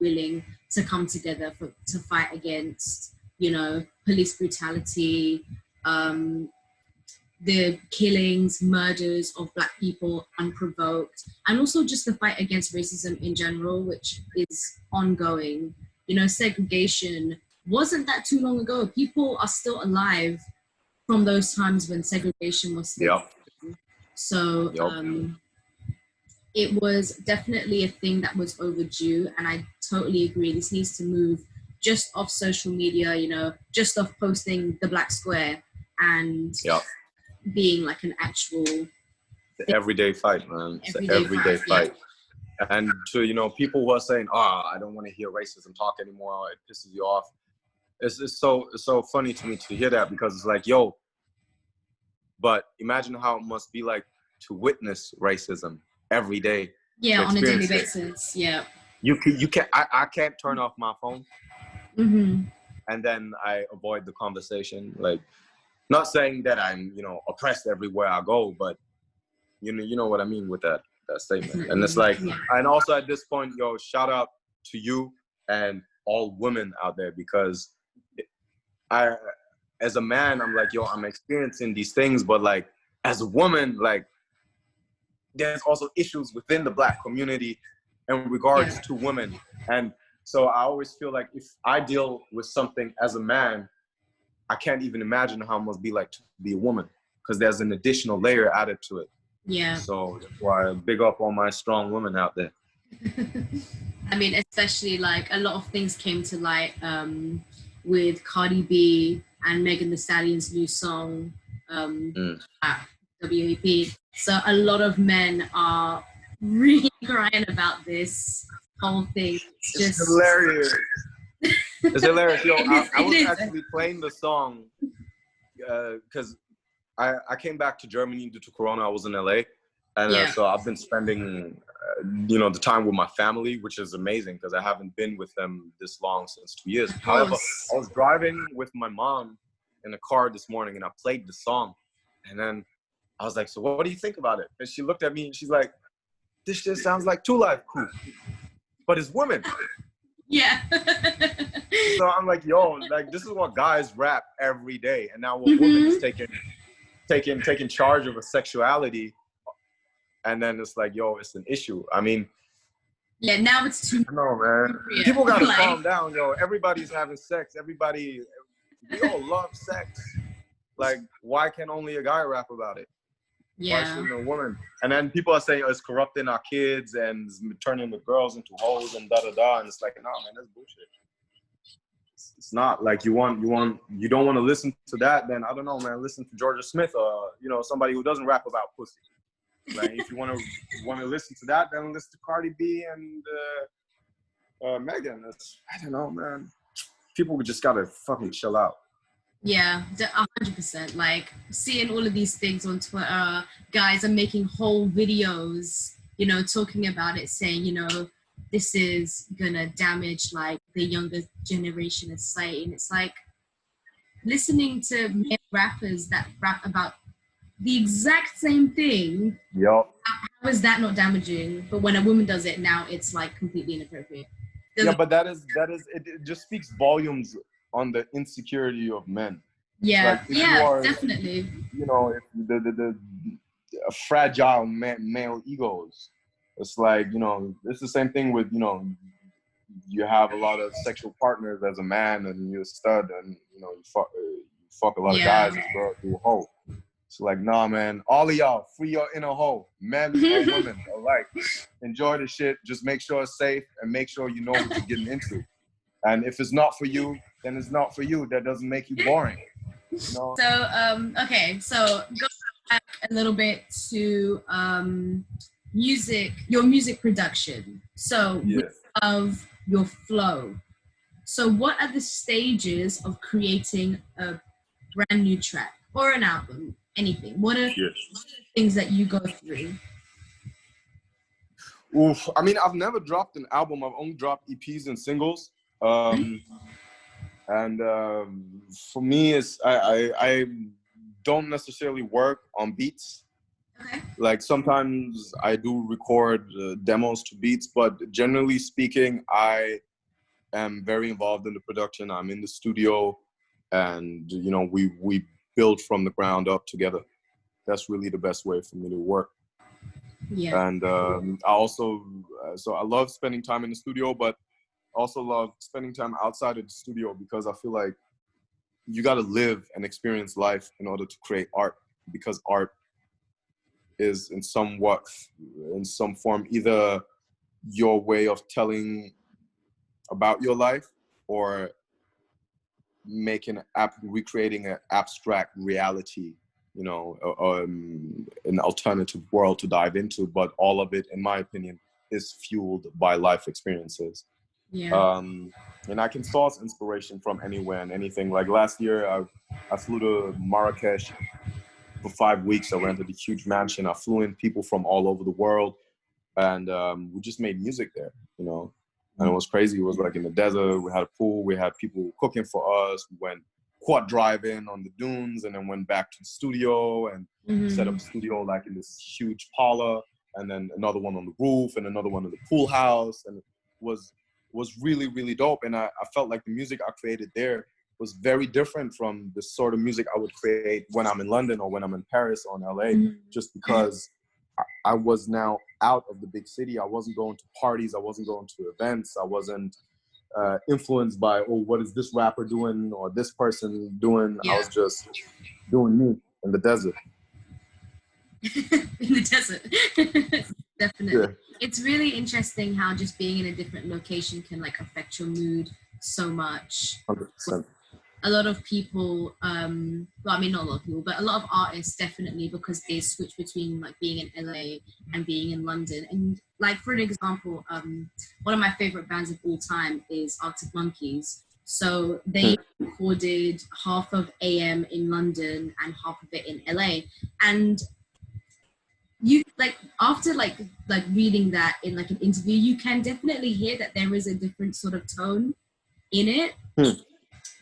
willing to come together to fight against, police brutality, the killings, murders of Black people unprovoked, and also just the fight against racism in general, which is ongoing. Segregation wasn't that too long ago. People are still alive from those times when segregation was still so it was definitely a thing that was overdue, and I totally agree. This needs to move just off social media, just off posting the black square and being like an actual everyday fight, man. It's an everyday fight. And to, people who are saying, I don't want to hear racism talk anymore, it pisses you off. It's so funny to me to hear that, because it's like, yo, but imagine how it must be like to witness racism every day. Yeah, on a daily basis. Yeah. You can't. I can't turn off my phone, and then I avoid the conversation. Like, not saying that I'm oppressed everywhere I go, but you know what I mean with that statement. And it's like, and also at this point, shout out to you and all women out there, because as a man, I'm like, I'm experiencing these things, but like as a woman, like there's also issues within the Black community in regards to women. And so I always feel like if I deal with something as a man, I can't even imagine how it must be like to be a woman, because there's an additional layer added to it. Yeah. So that's why I big up all my strong women out there. I mean, especially like a lot of things came to light with Cardi B and Megan Thee Stallion's new song at WAP. So a lot of men are really crying about this whole thing. It's hilarious. It's hilarious. I was actually playing the song because I came back to Germany due to Corona. I was in LA, And Yeah. so I've been spending, you know, the time with my family, which is amazing because I haven't been with them this long since 2 years. However, I was driving with my mom in a car this morning and I played the song. And then I was like, so what do you think about it? And she looked at me and she's like, this just sounds like 2 Live Crew, but it's women. Yeah. So I'm like, yo, like this is what guys rap every day. And now a woman is taking charge of a sexuality. And then it's like, yo, it's an issue. I mean, yeah, now it's too. No, man. People gotta calm down, yo. Everybody's having sex. We all love sex. Like, why can only a guy rap about it? Yeah. Why shouldn't a woman? And then people are saying, oh, it's corrupting our kids and turning the girls into hoes and da-da-da. And it's like, no, man, that's bullshit. It's not like you don't want to listen to that, then I don't know, man, listen to Georgia Smith or, you know, somebody who doesn't rap about pussy. Like, if you want to listen to that, then listen to Cardi B and Megan. I don't know, man. People just gotta fucking chill out. Yeah, 100%. Like, seeing all of these things on Twitter, guys are making whole videos, you know, talking about it, saying, you know, this is gonna damage like the younger generation of society. And it's like listening to male rappers that rap about the exact same thing. Yep. How is that not damaging? But when a woman does it now, it's like completely inappropriate. Yeah, but that is it just speaks volumes on the insecurity of men. Yeah, like, yeah, definitely. You know, if the fragile male egos. It's like, you know, it's the same thing with, you know, you have a lot of sexual partners as a man and you're a stud and, you know, you fuck a lot of guys as well through a hoe. It's like, nah, man, all of y'all, free your inner hoe, men or women alike. Enjoy the shit. Just make sure it's safe and make sure you know what you're getting into. And if it's not for you, then it's not for you. That doesn't make you boring. You know? So, okay, so go back a little bit to music, your music production. So, we love your flow. So, what are the stages of creating a brand new track or an album? Anything? What are the things that you go through? Oof. I mean, I've never dropped an album. I've only dropped EPs and singles. And for me, it's I don't necessarily work on beats. Okay. Like sometimes I do record demos to beats, but generally speaking, I am very involved in the production. I'm in the studio, and you know, we build from the ground up together. That's really the best way for me to work. Yeah. And I also, so I love spending time in the studio, but also love spending time outside of the studio because I feel like you got to live and experience life in order to create art, because art is in some form either your way of telling about your life or recreating an abstract reality, you know, an alternative world to dive into. But all of it, in my opinion, is fueled by life experiences. Yeah. And I can source inspiration from anywhere and anything. Like last year, I flew to Marrakesh for 5 weeks. I rented a huge mansion. I flew in people from all over the world, and we just made music there, you know. And it was crazy. It was like in the desert. We had a pool. We had people cooking for us. We went quad driving on the dunes, and then went back to the studio and set up a studio like in this huge parlor, and then another one on the roof, and another one in the pool house. And it was really, really dope. And I felt like the music I created there was very different from the sort of music I would create when I'm in London or when I'm in Paris or in LA, just because I was now out of the big city. I wasn't going to parties. I wasn't going to events. I wasn't influenced by, oh, what is this rapper doing or this person doing? I was just doing me in the desert. In the desert. Definitely. Yeah. It's really interesting how just being in a different location can like affect your mood so much. 100%. A lot of people, well, I mean, not a lot of people, but a lot of artists definitely, because they switch between like being in LA and being in London. And like, for an example, one of my favorite bands of all time is Arctic Monkeys. So they recorded half of AM in London and half of it in LA. And you like after like reading that in like an interview, you can definitely hear that there is a different sort of tone in it.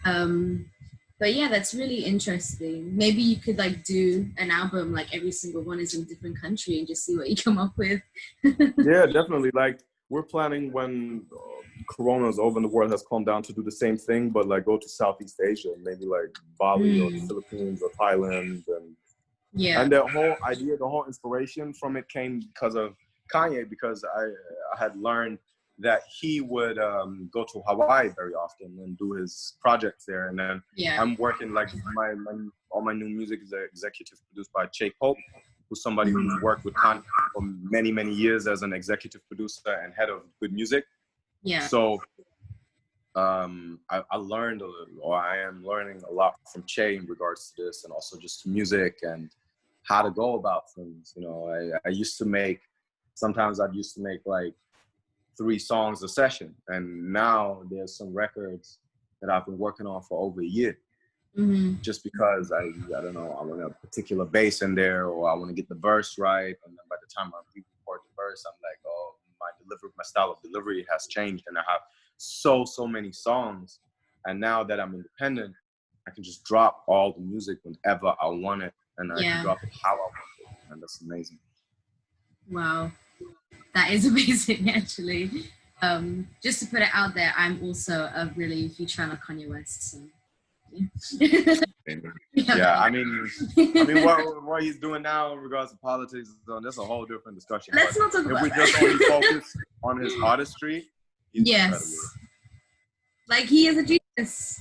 Um, but yeah, that's really interesting. Maybe you could like do an album like every single one is in a different country and just see what you come up with. Yeah, definitely. Like we're planning when Corona's over and the world has calmed down to do the same thing, but like go to Southeast Asia, maybe like Bali or the Philippines or Thailand, and the whole idea, the whole inspiration from it came because of Kanye, because I had learned that he would go to Hawaii very often and do his projects there. And then I'm working like all my new music is executive produced by Colt, who's somebody who's worked with Kanye for many, many years as an executive producer and head of Good Music. So I learned I am learning a lot from Che in regards to this, and also just music and how to go about things. You know, I used to make, sometimes I used to make like 3 songs a session, and now there's some records that I've been working on for over a year. Just because I don't know, I want a particular bass in there, or I want to get the verse right, and then by the time I re-record the verse, I'm like, oh, my style of delivery has changed, and I have so many songs. And now that I'm independent, I can just drop all the music whenever I want it, and I can drop it how I want it, and that's amazing. Wow, that is amazing, actually. Just to put it out there, I'm also a really huge fan of Kanye West. So. Yeah, I mean, what he's doing now in regards to politics, that's a whole different discussion. Let's not talk about that. If we just only focus on his artistry, he's incredible. Like he is a genius.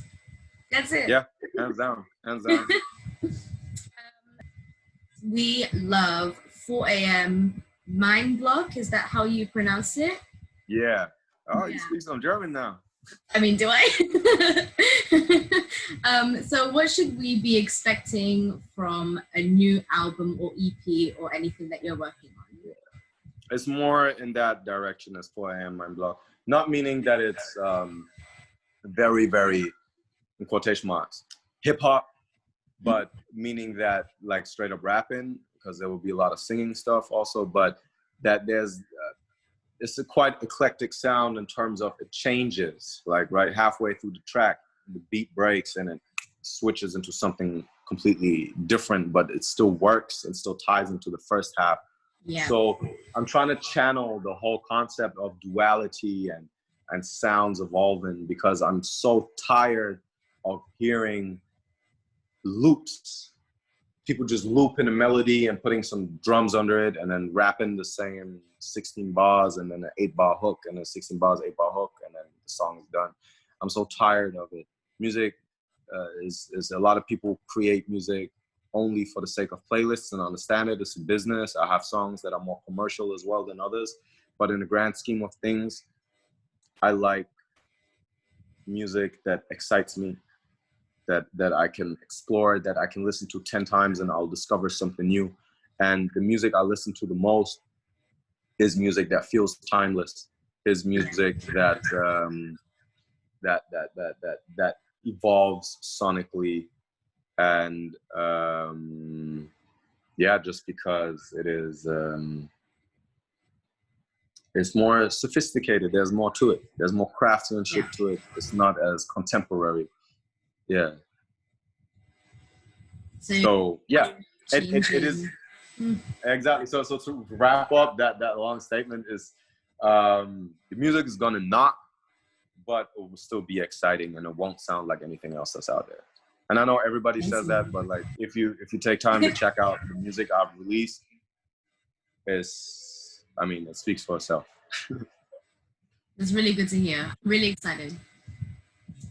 That's it. Yeah, hands down. We love 4 a.m. Mind Block. Is that how you pronounce it? Yeah. Oh, you speak some German now. I mean, do I? So what should we be expecting from a new album or EP or anything that you're working on? It's more in that direction as 4 a.m. Mind Block. Not meaning that it's very, very, in quotation marks, hip-hop, but meaning that like straight up rapping, because there will be a lot of singing stuff also, but that there's it's a quite eclectic sound in terms of it changes, like right halfway through the track, the beat breaks and it switches into something completely different, but it still works and still ties into the first half. So I'm trying to channel the whole concept of duality and sounds evolving, because I'm so tired of hearing loops. People just looping a melody and putting some drums under it and then rapping the same 16 bars and then an 8-bar hook and then 16 bars, 8-bar hook, and then the song is done. I'm so tired of it. Music is a lot of people create music only for the sake of playlists, and I understand it. It's a business. I have songs that are more commercial as well than others. But in the grand scheme of things, I like music that excites me, that I can explore, that I can listen to 10 times and I'll discover something new. And the music I listen to the most is music that feels timeless, is music that that evolves sonically, and just because it is it's more sophisticated. There's more to it. There's more craftsmanship to it. It's not as contemporary. Yeah. So yeah, it is exactly. So to wrap up that long statement is, the music is gonna knock, but it will still be exciting and it won't sound like anything else that's out there. And I know everybody says that, but like if you take time to check out the music I've released, it speaks for itself. It's really good to hear. Really excited.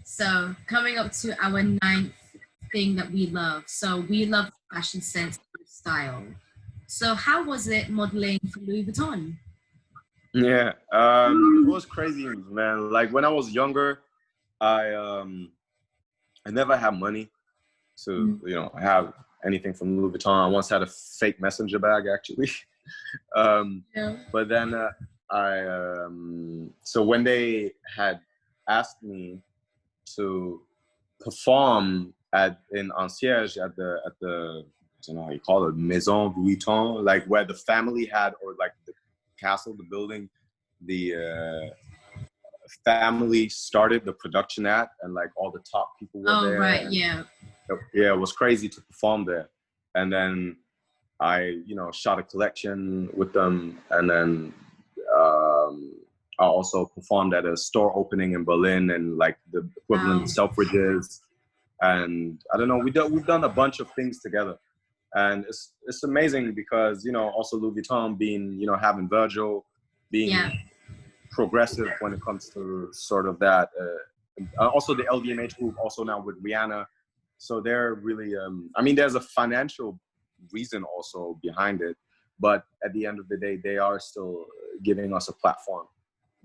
So coming up to our 9th thing that we love. So we love fashion sense and style. So how was it modeling for Louis Vuitton? Yeah, it was crazy, man. Like when I was younger, I never had money to have anything from Louis Vuitton. I once had a fake messenger bag actually. But then so when they had asked me to perform in Concierge at the don't know how you call it, Maison Vuitton, like where the family had, or like the castle, the building, the family started the production at, and like all the top people were there. Oh, right, yeah. Yeah, it was crazy to perform there. And then I, shot a collection with them, and then I also performed at a store opening in Berlin, and like the equivalent of Selfridges, and I don't know, we've done a bunch of things together, and it's amazing because also Louis Vuitton being having Virgil, being progressive when it comes to sort of that. Also the LVMH group, also now with Rihanna, so they're really. I mean, there's a financial reason also behind it, but at the end of the day, they are still giving us a platform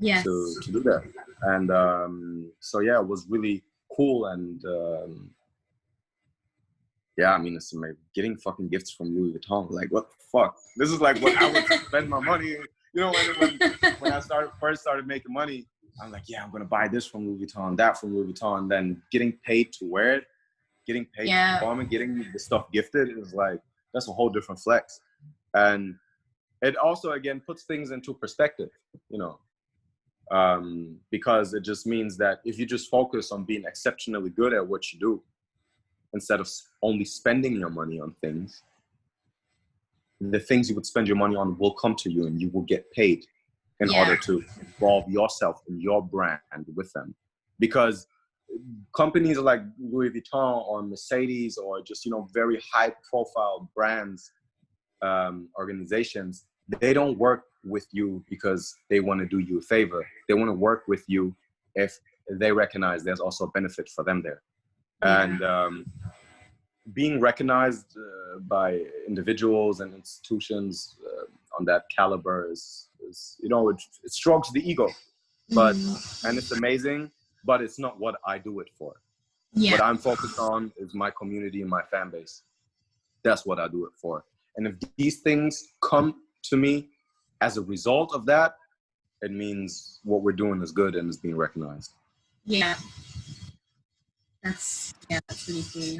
to do that. And so yeah, it was really cool. And yeah, I mean, it's amazing. Getting fucking gifts from Louis Vuitton, like what the fuck? This is like what I would spend my money. When I first started making money, I'm like, yeah, I'm gonna buy this from Louis Vuitton, that from Louis Vuitton. And then getting paid to wear it, getting paid to perform it, getting the stuff gifted is like, that's a whole different flex. And it also, again, puts things into perspective, because it just means that if you just focus on being exceptionally good at what you do, instead of only spending your money on things, the things you would spend your money on will come to you, and you will get paid in order to involve yourself in your brand with them. Because companies like Louis Vuitton or Mercedes, or just, very high profile brands, organizations, they don't work with you because they want to do you a favor. They want to work with you if they recognize there's also a benefit for them there. And being recognized by individuals and institutions on that caliber is it strokes the ego, but and it's amazing, but it's not what I do it for. What I'm focused on is my community and my fan base. That's what I do it for. And if these things come to me as a result of that, it means what we're doing is good and is being recognized. Yeah. That's really cool.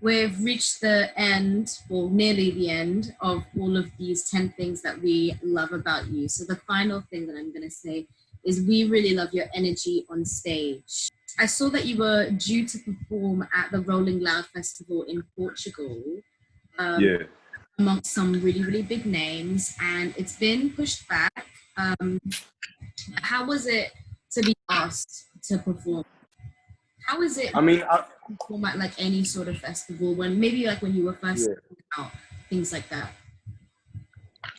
We've reached the end, or nearly the end, of all of these 10 things that we love about you. So the final thing that I'm going to say is we really love your energy on stage. I saw that you were due to perform at the Rolling Loud Festival in Portugal. Amongst some really, really big names, and it's been pushed back. How was it to be asked to perform? How is it? I mean, perform at like any sort of festival, when maybe like when you were first out, things like that?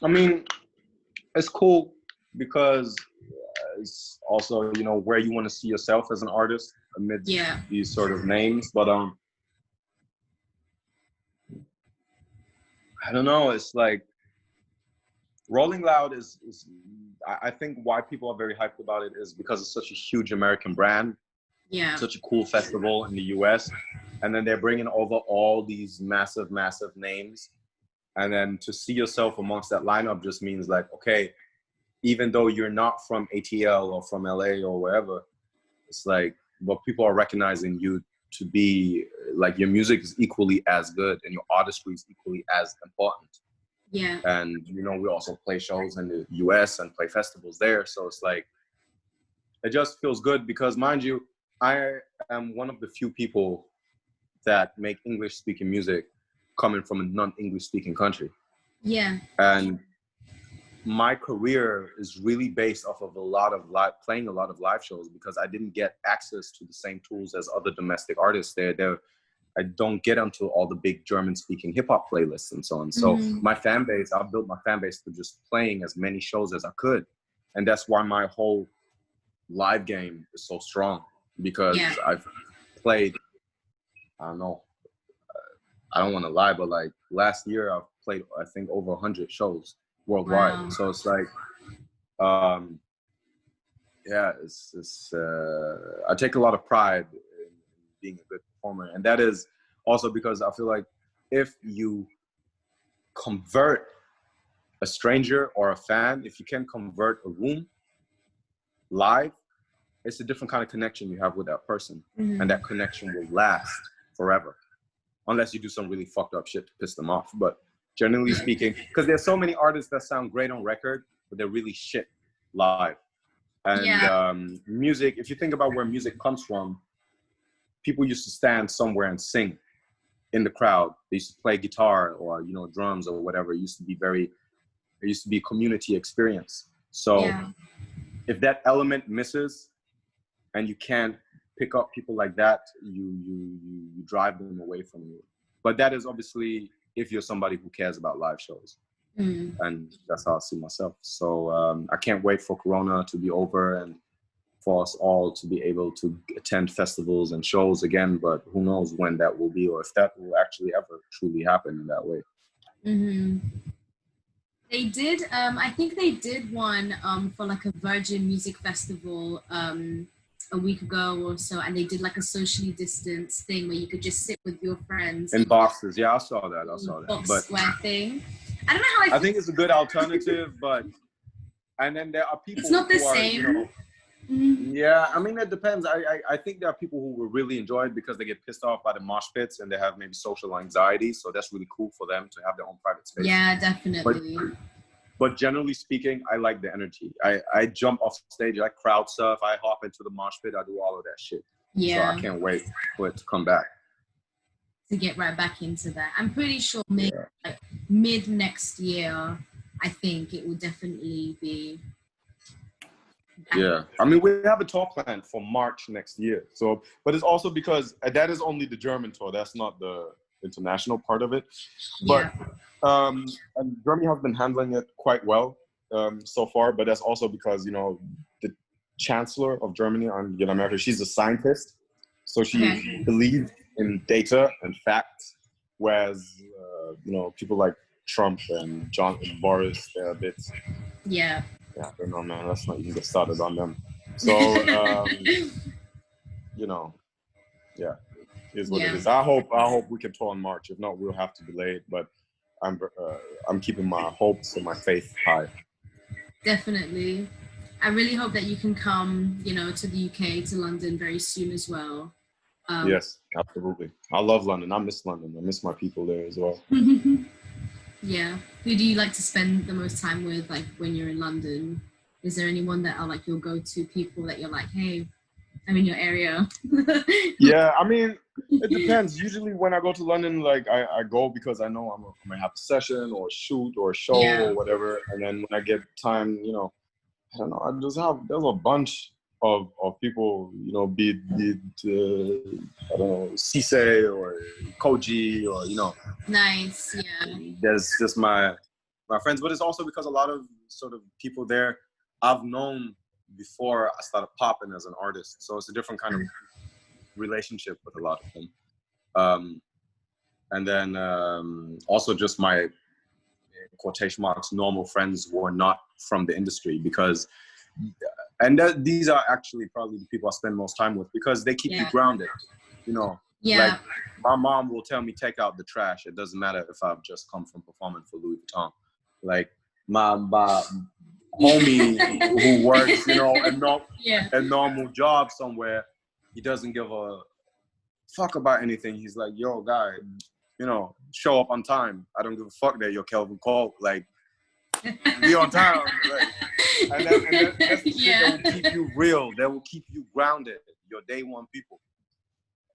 I mean, it's cool because it's also, where you want to see yourself as an artist amidst these sort of names. But I don't know. It's like Rolling Loud is I think why people are very hyped about it is because it's such a huge American brand. Yeah. Such a cool festival in the US. And then they're bringing over all these massive, massive names. And then to see yourself amongst that lineup just means like, okay, even though you're not from ATL or from LA or wherever, it's like, but people are recognizing you to be like, your music is equally as good and your artistry is equally as important. Yeah. And, we also play shows in the US and play festivals there. So it's like, it just feels good because, mind you, I am one of the few people that make English-speaking music coming from a non-English-speaking country. Yeah. And my career is really based off of playing a lot of live shows because I didn't get access to the same tools as other domestic artists. I don't get onto all the big German-speaking hip-hop playlists and so on. So my fan base, I built my fan base through just playing as many shows as I could. And that's why my whole live game is so strong. Because I've played, I don't know, I don't want to lie, but like last year I've played, I think, over 100 shows worldwide. Wow. So it's like, I take a lot of pride in being a good performer. And that is also because I feel like if you convert a stranger or a fan, if you can convert a room live, it's a different kind of connection you have with that person. And that connection will last forever. unless you do some really fucked up shit to piss them off. But generally speaking, because there's so many artists that sound great on record, but they're really shit live. And music, if you think about where music comes from, people used to stand somewhere and sing in the crowd. They used to play guitar or, you know, drums or whatever. It used to be a community experience. So if that element misses and you can't pick up people like that, you drive them away from you. But that is obviously if you're somebody who cares about live shows. And that's how I see myself. So I can't wait for Corona to be over and for us all to be able to attend festivals and shows again, but who knows when that will be or if that will actually ever truly happen in that way. They did, I think they did one for like a Virgin Music Festival a week ago or so, and they did like a socially distanced thing where you could just sit with your friends. In boxes, yeah, I saw that. Box square thing. I don't know how I think it's a good alternative, but, and then there are people it's not the who same. Are, you know, yeah, I mean, it depends. I think there are people who will really enjoy it because they get pissed off by the mosh pits and they have maybe social anxiety. So that's really cool for them to have their own private space. Yeah, definitely. But generally speaking, I like the energy. I jump off stage, I crowd surf, I hop into the mosh pit, I do all of that shit. Yeah. So I can't wait for it to come back. To get right back into that. I'm pretty sure mid next year, I think it will definitely be. Yeah, I mean, we have a tour planned for March next year. So, but it's also because that is only the German tour. That's not the international part of it. But and Germany has been handling it quite well so far. But that's also because, you know, the chancellor of Germany, Angela Merkel, she's a scientist. So she believes in data and facts, whereas, you know, people like Trump and Boris, they're a bit... Yeah, I don't know, man. Let's not even get started on them. So, you know, yeah, is what it is. I hope we can tour in March. If not, we'll have to delay it. But I'm keeping my hopes and my faith high. Definitely. I really hope that you can come, you know, to the UK, to London very soon as well. Yes, absolutely. I love London. I miss London. I miss my people there as well. Yeah. Who do you like to spend the most time with, like, when you're in London? Is there anyone that are, like, your go-to people that you're like, hey, I'm in your area? Yeah, I mean, it depends. Usually when I go to London, like, I go because I know I'm going to have a session or a shoot or a show or whatever. And then when I get time, you know, I don't know, there's a bunch of people, you know, be it, I don't know, Cisse or Koji or, you know. Nice, yeah. There's just my friends, but it's also because a lot of sort of people there I've known before I started popping as an artist. So it's a different kind of relationship with a lot of them. And then also just my, quotation marks, normal friends who are not from the industry because... And these are actually probably the people I spend most time with because they keep you grounded, you know. Yeah. Like my mom will tell me, take out the trash. It doesn't matter if I've just come from performing for Louis Vuitton. Like my homie who works, you know, a normal job somewhere, he doesn't give a fuck about anything. He's like, yo, guy, you know, show up on time. I don't give a fuck that you're Kelvyn Colt. Like, be on time. Like, and that's the shit that will keep you real. That will keep you grounded. Your day one people.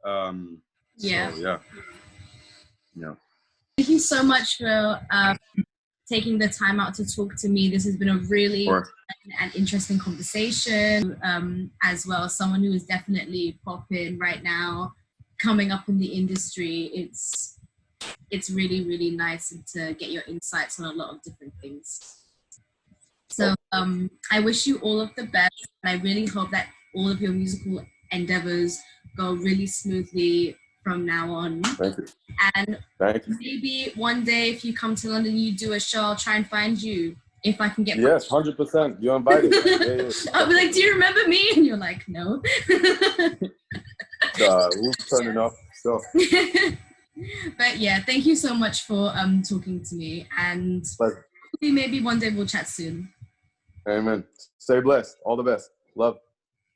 So, yeah. Thank you so much for taking the time out to talk to me. This has been a really and interesting conversation. As well as someone who is definitely popping right now, coming up in the industry. It's really, really nice to get your insights on a lot of different things. So I wish you all of the best. And I really hope that all of your musical endeavors go really smoothly from now on. Thank you. And maybe one day if you come to London, you do a show, I'll try and find you. If I can get... Yes, 100%. You're invited. Yeah. I'll be like, do you remember me? And you're like, no. We'll turn it up. So. But yeah, thank you so much for talking to me. And maybe one day we'll chat soon. Amen. Stay blessed. All the best. Love.